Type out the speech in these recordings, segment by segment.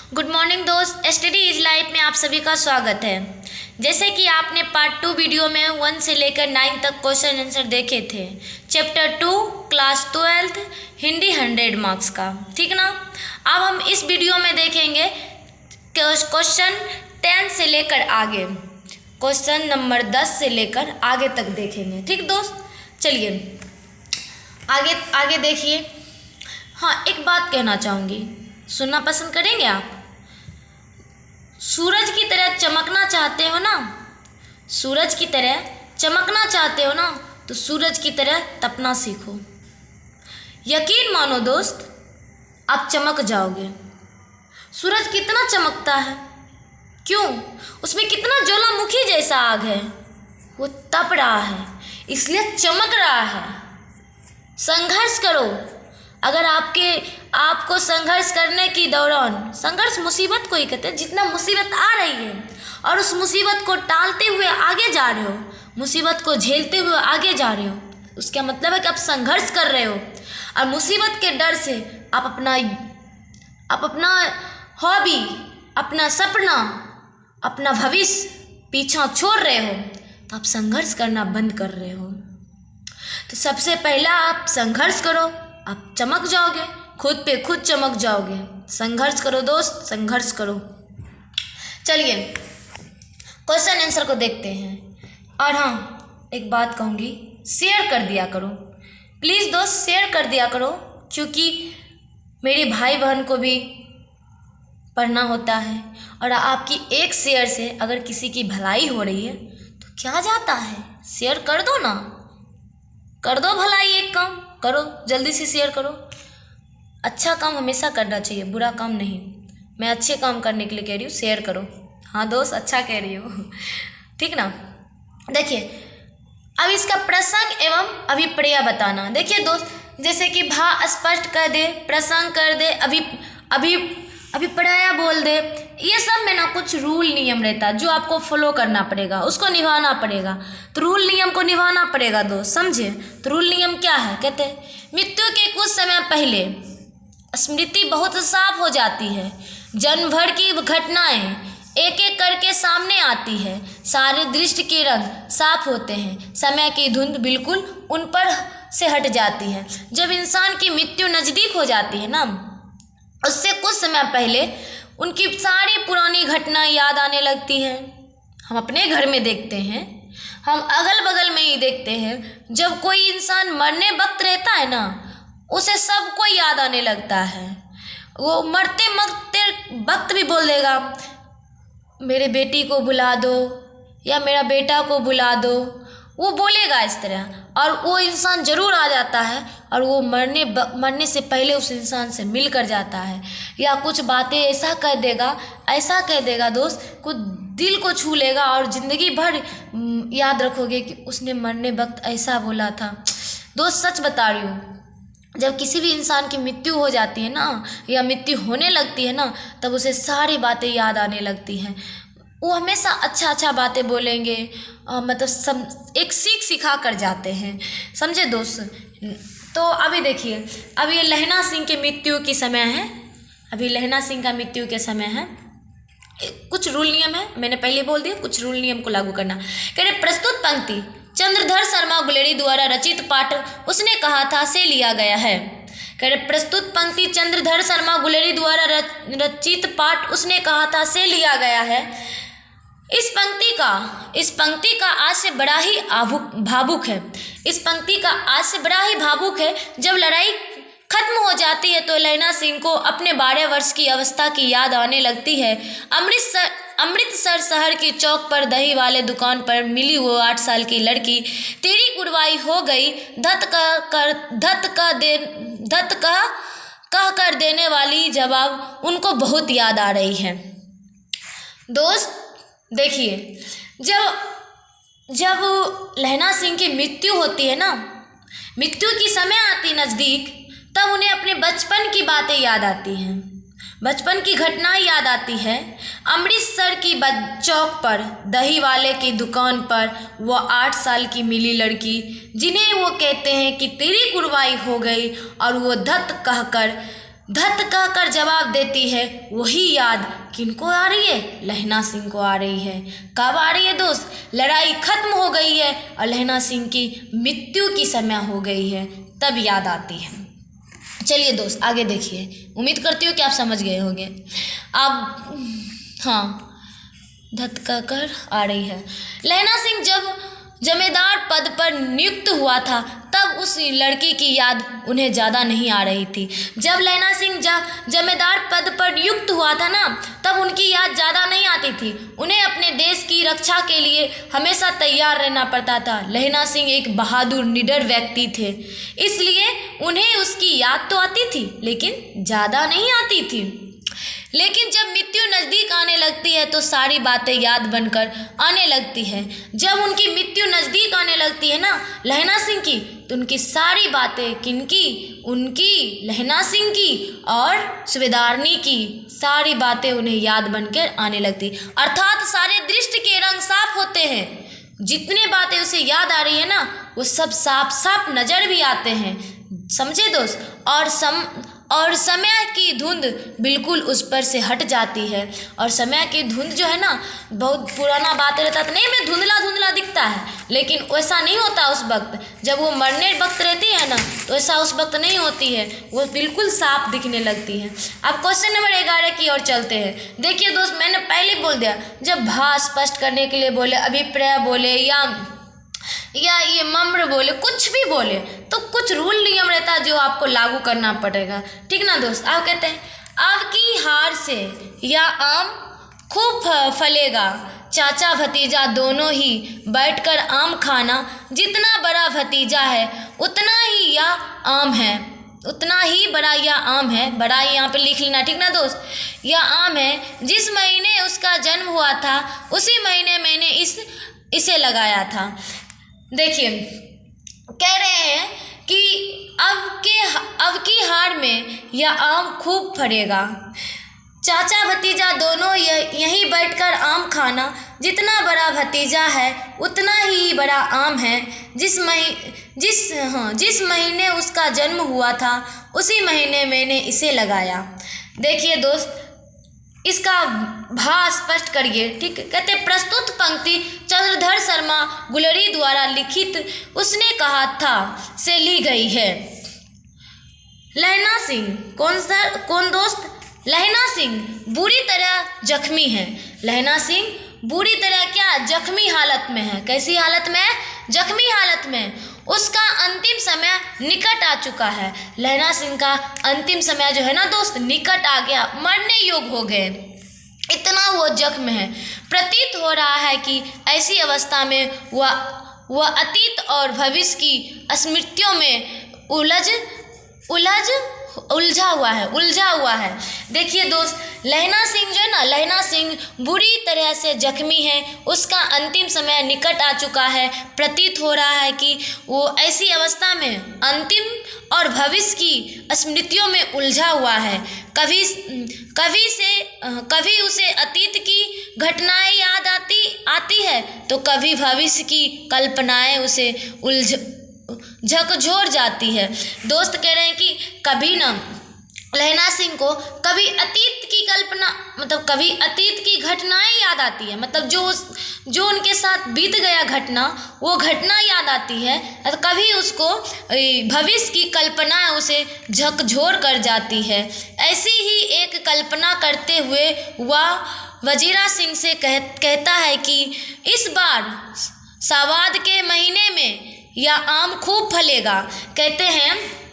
Good morning दोस्त, study is life में आप सभी का स्वागत है। जैसे कि आपने पार्ट 2 वीडियो में 1 से लेकर 9 तक क्वेश्चन आंसर देखे थे, चैप्टर 2 क्लास 12 हिंदी 100 मार्क्स का, ठीक ना। अब हम इस वीडियो में देखेंगे क्वेश्चन 10 से लेकर आगे, क्वेश्चन नंबर 10 से लेकर आगे तक देखेंगे, ठीक दोस्त। चलिए आगे देखिए। हाँ, एक बात कहना चाहूँगी, सुनना पसंद करेंगे आप? सूरज की तरह चमकना चाहते हो ना, सूरज की तरह चमकना चाहते हो ना, तो सूरज की तरह तपना सीखो। यकीन मानो दोस्त, आप चमक जाओगे। सूरज कितना चमकता है, क्यों? उसमें कितना ज्वालामुखी जैसा आग है, वो तप रहा है, इसलिए चमक रहा है। संघर्ष करो। अगर आपको संघर्ष करने की दौरान, संघर्ष मुसीबत को ही कहते हैं, जितना मुसीबत आ रही है और उस मुसीबत को टालते हुए आगे जा रहे हो, मुसीबत को झेलते हुए आगे जा रहे हो, उसका मतलब है कि आप संघर्ष कर रहे हो। और मुसीबत के डर से आप अपना हॉबी, अपना सपना, अपना भविष्य पीछा छोड़ रहे हो, तो आप संघर्ष करना बंद कर रहे हो। तो सबसे पहला आप संघर्ष करो, आप चमक जाओगे, खुद पे खुद चमक जाओगे। संघर्ष करो दोस्त, संघर्ष करो। चलिए क्वेश्चन आंसर को देखते हैं। और हाँ, एक बात कहूँगी, शेयर कर दिया करो प्लीज़ दोस्त, शेयर कर दिया करो, क्योंकि मेरे भाई बहन को भी पढ़ना होता है। और आपकी एक शेयर से अगर किसी की भलाई हो रही है तो क्या जाता है, शेयर कर दो ना, कर दो भलाई। एक काम करो, जल्दी से शेयर करो। अच्छा काम हमेशा करना चाहिए, बुरा काम नहीं। मैं अच्छे काम करने के लिए कह रही हूँ, शेयर करो। हाँ दोस्त, अच्छा कह रही हो, ठीक ना। देखिए अब इसका प्रसंग एवं अभिप्राय बताना। देखिए दोस्त, जैसे कि भा स्पष्ट कर दे, प्रसंग कर दे, अभिप्राय बोल दे, ये सब में ना कुछ रूल नियम रहता है जो आपको फॉलो करना पड़ेगा, उसको निभाना पड़ेगा। तो रूल नियम को निभाना पड़ेगा दोस्त, समझे। तो रूल नियम क्या है, कहते हैं मृत्यु के कुछ समय पहले स्मृति बहुत साफ हो जाती है, जन्म भर की घटनाएं एक एक करके सामने आती है, सारे दृष्टि के रंग साफ होते हैं, समय की धुंध बिल्कुल उन पर से हट जाती है। जब इंसान की मृत्यु नज़दीक हो जाती है ना, उससे कुछ समय पहले उनकी सारी पुरानी घटनाएं याद आने लगती हैं। हम अपने घर में देखते हैं, हम अगल बगल में ही देखते हैं, जब कोई इंसान मरने वक्त रहता है ना, उसे सब को याद आने लगता है। वो मरते वक्त भी बोल देगा, मेरे बेटी को बुला दो या मेरा बेटा को बुला दो, वो बोलेगा इस तरह। और वो इंसान ज़रूर आ जाता है और वो मरने से पहले उस इंसान से मिल कर जाता है, या कुछ बातें ऐसा कह देगा दोस्त, कुछ दिल को छू लेगा और ज़िंदगी भर याद रखोगे कि उसने मरने वक्त ऐसा बोला था। दोस्त सच बता रही हूँ, जब किसी भी इंसान की मृत्यु हो जाती है ना, या मृत्यु होने लगती है ना, तब उसे सारी बातें याद आने लगती हैं। वो हमेशा अच्छा बातें बोलेंगे, मतलब सब एक सीख सिखा कर जाते हैं, समझे दोस्त। तो अभी देखिए, अब ये लहना सिंह के मृत्यु की समय है, अभी लहना सिंह का मृत्यु के समय है। कुछ रूल नियम है, मैंने पहले बोल दिया, कुछ रूल नियम को लागू करना। कह रहे प्रस्तुत पंक्ति चंद्रधर शर्मा गुलेरी द्वारा रचित पाठ उसने कहा था से लिया गया है। कह रहे प्रस्तुत पंक्ति चंद्रधर शर्मा गुलेरी द्वारा रचित पाठ उसने कहा था से लिया गया है। इस पंक्ति का आशय बड़ा ही भावुक है। इस पंक्ति का आशय बड़ा ही भावुक है। जब लड़ाई खत्म हो जाती है तो लहना सिंह को अपने 12 वर्ष की अवस्था की याद आने लगती है। अमृतसर शहर के चौक पर दही वाले दुकान पर मिली वो 8 साल की लड़की, तेरी कुर्बाई हो गई, धत कह कर देने वाली जवाब उनको बहुत याद आ रही है। दोस्त देखिए, जब लहना सिंह की मृत्यु होती है ना, मृत्यु की समय आती नज़दीक, तब उन्हें अपने बचपन की बातें याद आती हैं, बचपन की घटनाएं याद आती है। अमृतसर की चौक पर दही वाले की दुकान पर वो 8 साल की मिली लड़की, जिन्हें वो कहते हैं कि तेरी कुर्बाई हो गई, और वो धत कहकर धत कहकर जवाब देती है। वही याद किनको आ रही है? लहना सिंह को आ रही है। कब आ रही है दोस्त? लड़ाई खत्म हो गई है और लहना सिंह की मृत्यु की समय हो गई है, तब याद आती है। चलिए दोस्त आगे देखिए, उम्मीद करती हूँ कि आप समझ गए होंगे। आप हाँ, धत कहकर आ रही है। लहना सिंह जब जमींदार पद पर नियुक्त हुआ था तब उस लड़की की याद उन्हें ज़्यादा नहीं आ रही थी। जब लहना सिंह जमींदार पद पर नियुक्त हुआ था ना, तब उनकी याद ज़्यादा नहीं आती थी। उन्हें अपने देश की रक्षा के लिए हमेशा तैयार रहना पड़ता था। लहना सिंह एक बहादुर निडर व्यक्ति थे, इसलिए उन्हें उसकी याद तो आती थी लेकिन ज़्यादा नहीं आती थी। लेकिन जब मृत्यु नज़दीक आने लगती है तो सारी बातें याद बनकर आने लगती है। जब उनकी मृत्यु नज़दीक आने लगती है ना लहना सिंह की, तो उनकी सारी बातें किनकी? उनकी, लहना सिंह की और सूबेदारनी की सारी बातें उन्हें याद बनकर आने लगती। अर्थात सारे दृष्टि के रंग साफ होते हैं। जितने बातें उसे याद आ रही है ना, वो सब साफ साफ नज़र भी आते हैं। समझे दोस्त? और समय की धुंध बिल्कुल उस पर से हट जाती है। और समय की धुंध जो है ना, बहुत पुराना बात रहता तो नहीं में धुंधला धुंधला दिखता है, लेकिन वैसा नहीं होता उस वक्त। जब वो मरने वक्त रहती है ना, तो ऐसा उस वक्त नहीं होती है, वो बिल्कुल साफ दिखने लगती है। अब क्वेश्चन नंबर 11 की ओर चलते हैं। देखिए दोस्त, मैंने पहले बोल दिया, जब भाव स्पष्ट करने के लिए बोले, अभिप्राय बोले या ये मम्र बोले, कुछ भी बोले, तो कुछ रूल नियम रहता है जो आपको लागू करना पड़ेगा। ठीक ना दोस्त? आप कहते हैं, अब की हार से या आम खूब फलेगा, चाचा भतीजा दोनों ही बैठकर आम खाना, जितना बड़ा भतीजा है उतना ही या आम है, उतना ही बड़ा या आम है। बड़ा यहाँ पे लिख लेना, ठीक ना दोस्त? या आम है। जिस महीने उसका जन्म हुआ था उसी महीने मैंने इसे लगाया था। देखिए, कह रहे हैं कि अब की हार में यह आम खूब फरेगा, चाचा भतीजा दोनों यहीं बैठकर आम खाना, जितना बड़ा भतीजा है उतना ही बड़ा आम है। जिस महीने उसका जन्म हुआ था उसी महीने मैंने इसे लगाया। देखिए दोस्त, इसका भाव स्पष्ट करिए। ठीक, कहते प्रस्तुत पंक्ति चंद्रधर शर्मा गुलरी द्वारा लिखित उसने कहा था से ली गई है। लहना सिंह कौन दोस्त? लहना सिंह बुरी तरह जख्मी है। लहना सिंह बुरी तरह क्या? जख्मी हालत में है। कैसी हालत में? जख्मी हालत में। उसका अंतिम समय निकट आ चुका है। लहना सिंह का अंतिम समय जो है ना दोस्त, निकट आ गया, मरने योग हो गए, इतना वो जख्म है। प्रतीत हो रहा है कि ऐसी अवस्था में वह अतीत और भविष्य की स्मृतियों में उलझा हुआ है। देखिए दोस्त, लहना सिंह जो है ना, लहना सिंह बुरी तरह से जख्मी है, उसका अंतिम समय निकट आ चुका है। प्रतीत हो रहा है कि वो ऐसी अवस्था में अंतिम और भविष्य की स्मृतियों में उलझा हुआ है। कभी उसे अतीत की घटनाएं याद आती है, तो कभी भविष्य की कल्पनाएं उसे झकझोर जाती है। दोस्त कह रहे हैं कि कभी ना लहना सिंह को कभी अतीत की कल्पना, मतलब कभी अतीत की घटनाएं याद आती है, मतलब जो उनके साथ बीत गया घटना, वो घटना याद आती है। तो कभी उसको भविष्य की कल्पना उसे झकझोर कर जाती है। ऐसी ही एक कल्पना करते हुए वह वजीरा सिंह से कहता है कि इस बार सावाद के महीने में या आम खूब फलेगा। कहते हैं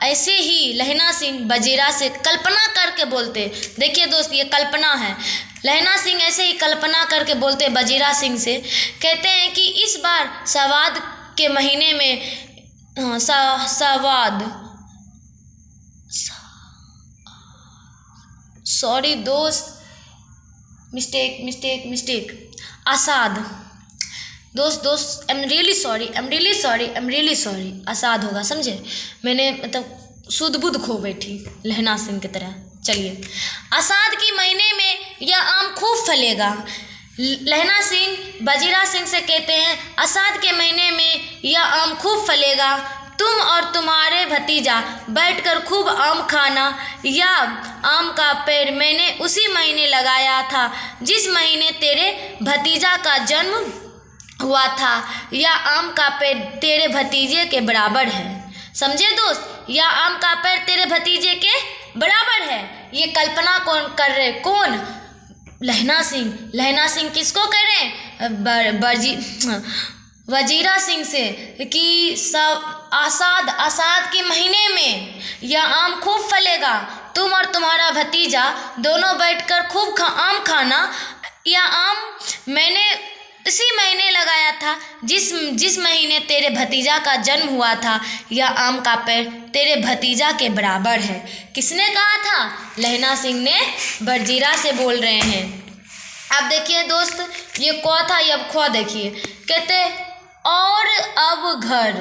ऐसे ही लहना सिंह वजीरा से कल्पना करके बोलते। देखिए दोस्त, ये कल्पना है। लहना सिंह ऐसे ही कल्पना करके बोलते वजीरा सिंह से, कहते हैं कि इस बार सावाद के महीने में सॉरी दोस्त, मिस्टेक आसाद दोस्त, I am really sorry, Asad होगा, समझे? मैंने मतलब सुध बुध खो बैठी लहना सिंह की तरह। चलिए, आसाद की महीने में यह आम खूब फलेगा। लहना सिंह वजीरा सिंह से कहते हैं, आसाद के महीने में यह आम खूब फलेगा, तुम और तुम्हारे भतीजा बैठकर खूब आम खाना। या आम का पेड़ मैंने उसी महीने लगाया था जिस महीने तेरे भतीजा का जन्म हुआ था। या आम का पेड़ तेरे भतीजे के बराबर है। समझे दोस्त, या आम का पेड़ तेरे भतीजे के बराबर है। ये कल्पना कौन कर रहे? कौन? लहना सिंह। लहना सिंह किसको कह रहे हैं? वजीरा सिंह से कि सब आसाद के महीने में यह आम खूब फलेगा, तुम और तुम्हारा भतीजा दोनों बैठकर खूब आम खाना। यह आम मैंने इसी महीने लगाया था जिस महीने तेरे भतीजा का जन्म हुआ था। यह आम का पेड़ तेरे भतीजा के बराबर है। किसने कहा था? लहना सिंह ने वजीरा से बोल रहे हैं। अब देखिए दोस्त, ये क था, ये अब ख देखिए। कहते और अब घर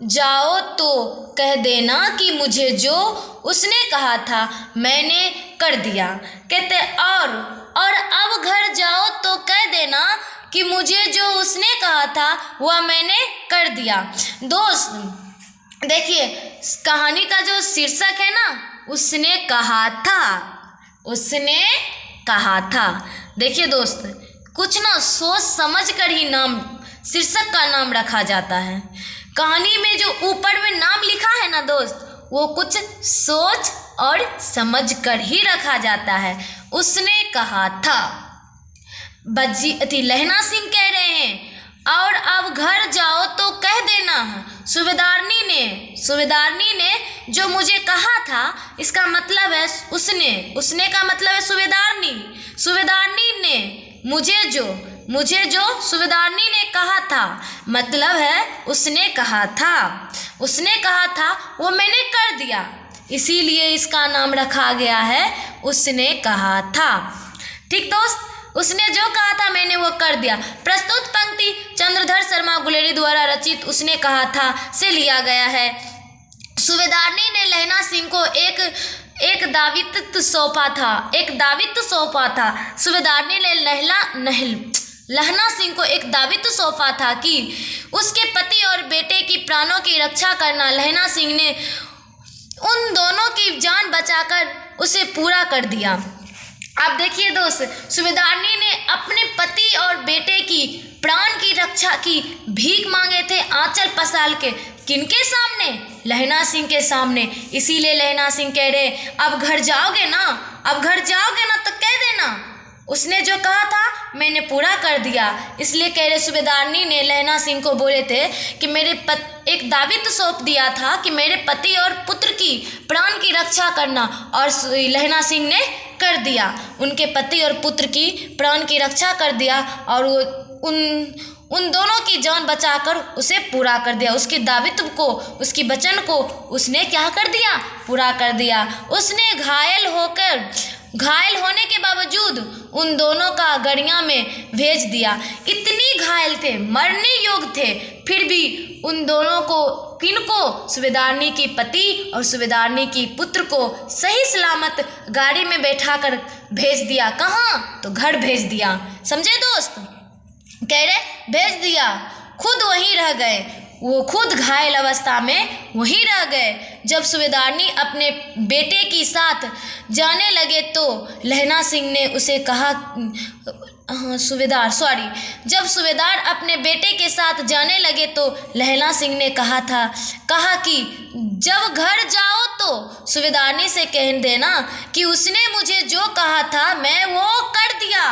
जाओ तो कह देना कि मुझे जो उसने कहा था मैंने कर दिया। कहते और अब घर जाओ तो कह देना कि मुझे जो उसने कहा था वह मैंने कर दिया। दोस्त देखिए, कहानी का जो शीर्षक है ना, उसने कहा था, उसने कहा था। देखिए दोस्त, कुछ ना सोच समझ कर ही नाम, शीर्षक का नाम रखा जाता है। कहानी में जो ऊपर में नाम लिखा है ना दोस्त, वो कुछ सोच और समझ कर ही रखा जाता है। उसने कहा था। लहना सिंह कह रहे हैं और अब घर जाओ तो कह देना। सूबेदारनी ने जो मुझे कहा था, इसका मतलब है उसने का मतलब है सूबेदारनी ने मुझे जो सूबेदारनी ने कहा था, मतलब है उसने कहा था वो मैंने कर दिया, इसीलिए इसका नाम रखा गया है उसने कहा था। ठीक दोस्त, उसने जो कहा था मैंने वो कर दिया। प्रस्तुत पंक्ति चंद्रधर शर्मा गुलेरी द्वारा रचित उसने कहा था से लिया गया है। सूबेदारनी ने लहना सिंह को एक दायित्व सौंपा था। सूबेदारनी ने लहना सिंह को एक दायित्व सौंपा था कि उसके पति और बेटे की प्राणों की रक्षा करना। लहना सिंह ने उन दोनों की जान बचाकर उसे पूरा कर दिया। आप देखिए दोस्त, सूबेदारनी ने अपने पति और बेटे की प्राण की रक्षा की भीख मांगे थे आंचल पसार के। किनके सामने? लहना सिंह के सामने। इसीलिए लहना सिंह कह रहे, अब घर जाओगे ना तो कह देना उसने जो कहा था मैंने पूरा कर दिया। इसलिए कह रहे, सूबेदारनी ने लहना सिंह को बोले थे कि एक दायित्व सौंप दिया था कि मेरे पति और पुत्र की प्राण की रक्षा करना, और लहना सिंह ने कर दिया। उनके पति और पुत्र की प्राण की रक्षा कर दिया और वो उन दोनों की जान बचाकर उसे पूरा कर दिया। उसके दायित्व को, उसकी वचन को उसने क्या कर दिया? पूरा कर दिया। उसने घायल होने के बावजूद उन दोनों का गड़िया में भेज दिया। इतनी घायल थे, मरने योग्य थे, फिर भी उन दोनों को, किनको? सूबेदारनी की पति और सूबेदारनी की पुत्र को सही सलामत गाड़ी में बैठाकर भेज दिया। कहाँ? तो घर भेज दिया। समझे दोस्त? कह रहे भेज दिया, खुद वहीं रह गए। वो खुद घायल अवस्था में वहीं रह गए। जब सूबेदारनी अपने बेटे के साथ जाने लगे तो लहना सिंह ने उसे कहा, जब सूबेदार अपने बेटे के साथ जाने लगे तो लहना सिंह ने कहा कि जब घर जाओ तो सूबेदारनी से कह देना कि उसने मुझे जो कहा था मैं वो कर दिया।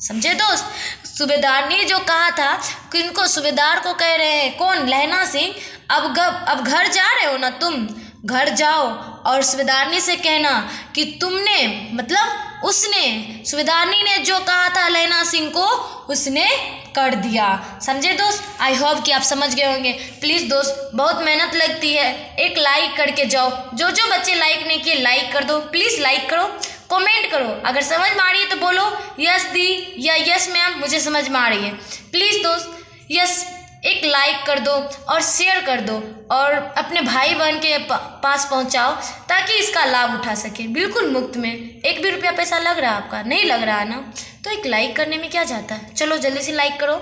समझे दोस्त? सूबेदारनी जो कहा था, किनको? सूबेदार को कह रहे हैं। कौन? लहना सिंह। अब घर जा रहे हो ना, तुम घर जाओ और सूबेदारनी से कहना कि तुमने, मतलब उसने, सूबेदारनी ने जो कहा था लहना सिंह को उसने कर दिया। समझे दोस्त? आई होप कि आप समझ गए होंगे। प्लीज़ दोस्त, बहुत मेहनत लगती है, एक लाइक करके जाओ। जो बच्चे लाइक नहीं किए लाइक कर दो, प्लीज़ लाइक करो, कमेंट करो। अगर समझ में आ रही है तो बोलो यस दी या यस मैम, मुझे समझ में आ रही है। प्लीज़ दोस्त यस एक लाइक कर दो और शेयर कर दो और अपने भाई बहन के पास पहुंचाओ ताकि इसका लाभ उठा सके, बिल्कुल मुफ्त में। 1 भी रुपया पैसा लग रहा है आपका? नहीं लग रहा है ना, तो एक लाइक करने में क्या जाता है। चलो जल्दी से लाइक करो।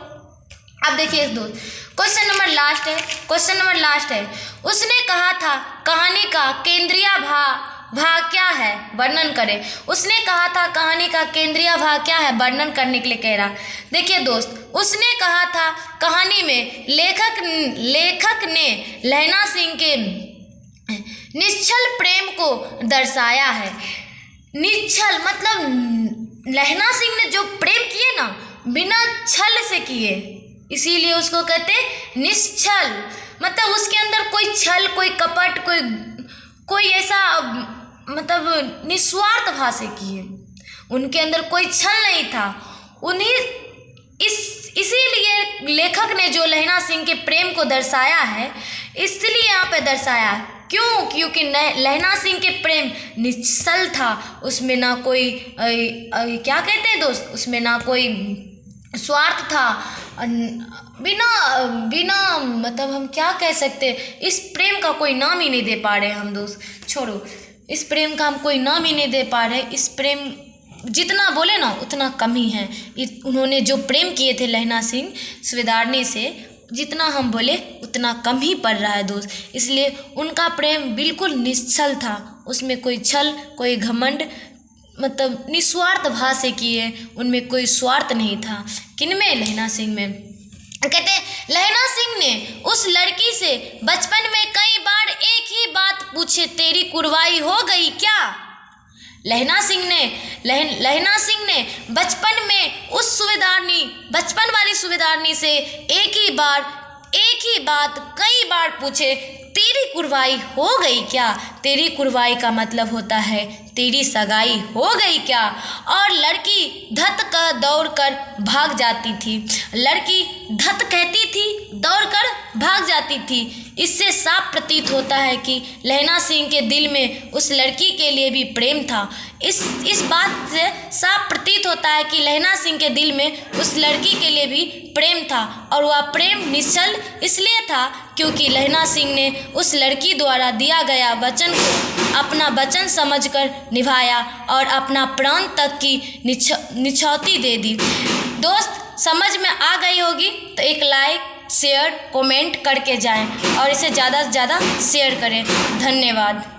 अब देखिए दोस्त, क्वेश्चन नंबर लास्ट है। उसने कहा था कहानी का केंद्रीय भाग क्या है, वर्णन करें। उसने कहा था कहानी का केंद्रीय भाग क्या है, वर्णन करने के लिए कह रहा। देखिए दोस्त, उसने कहा था कहानी में लेखक ने लहना सिंह के निश्चल प्रेम को दर्शाया है। निश्चल मतलब लहना सिंह ने जो प्रेम किए ना, बिना छल से किए, इसीलिए उसको कहते निश्चल। मतलब उसके अंदर कोई छल, कोई कपट, कोई ऐसा मतलब निस्वार्थ भाव से किए, उनके अंदर कोई छल नहीं था। इसीलिए लेखक ने जो लहना सिंह के प्रेम को दर्शाया है, इसलिए यहाँ पे दर्शाया। क्यों? क्योंकि लहना सिंह के प्रेम निश्चल था, उसमें ना कोई क्या कहते हैं दोस्त, उसमें ना कोई स्वार्थ था। बिना मतलब हम क्या कह सकते, इस प्रेम का कोई नाम ही नहीं दे पा रहे हम दोस्त। छोड़ो, इस प्रेम का हम कोई नाम ही नहीं दे पा रहे। इस प्रेम जितना बोले ना उतना कम ही है। उन्होंने जो प्रेम किए थे लहना सिंह सूबेदारनी से, जितना हम बोले उतना कम ही पड़ रहा है दोस्त। इसलिए उनका प्रेम बिल्कुल निश्चल था, उसमें कोई छल, कोई घमंड, मतलब निस्वार्थ भाव से किए, उनमें कोई स्वार्थ नहीं था। किनमें? लहना सिंह में। कहते लहना सिंह ने उस लड़की से बचपन में कई बार एक ही बात पूछे, तेरी कुर्बाई हो गई क्या? लहना सिंह ने बचपन में उस बचपन वाली सूबेदारनी से एक ही बात कई बार पूछे, तेरी कुर्बाई हो गई क्या? तेरी कुर्बाई का मतलब होता है तेरी सगाई हो गई क्या? और लड़की धत कह दौड़ कर भाग जाती थी। लड़की धत कहती थी, दौड़ कर भाग जाती थी। इससे साफ प्रतीत होता है कि लहना सिंह के दिल में उस लड़की के लिए भी प्रेम था। इस बात से साफ प्रतीत होता है कि लहना सिंह के दिल में उस लड़की के लिए भी प्रेम था, और वह प्रेम निश्चल इसलिए था क्योंकि लहना सिंह ने उस लड़की द्वारा दिया गया वचन को अपना वचन समझकर निभाया और अपना प्राण तक की निछौती दे दी। दोस्त, समझ में आ गई होगी तो एक लाइक, शेयर, कमेंट करके जाएं और इसे ज़्यादा से ज़्यादा शेयर करें। धन्यवाद।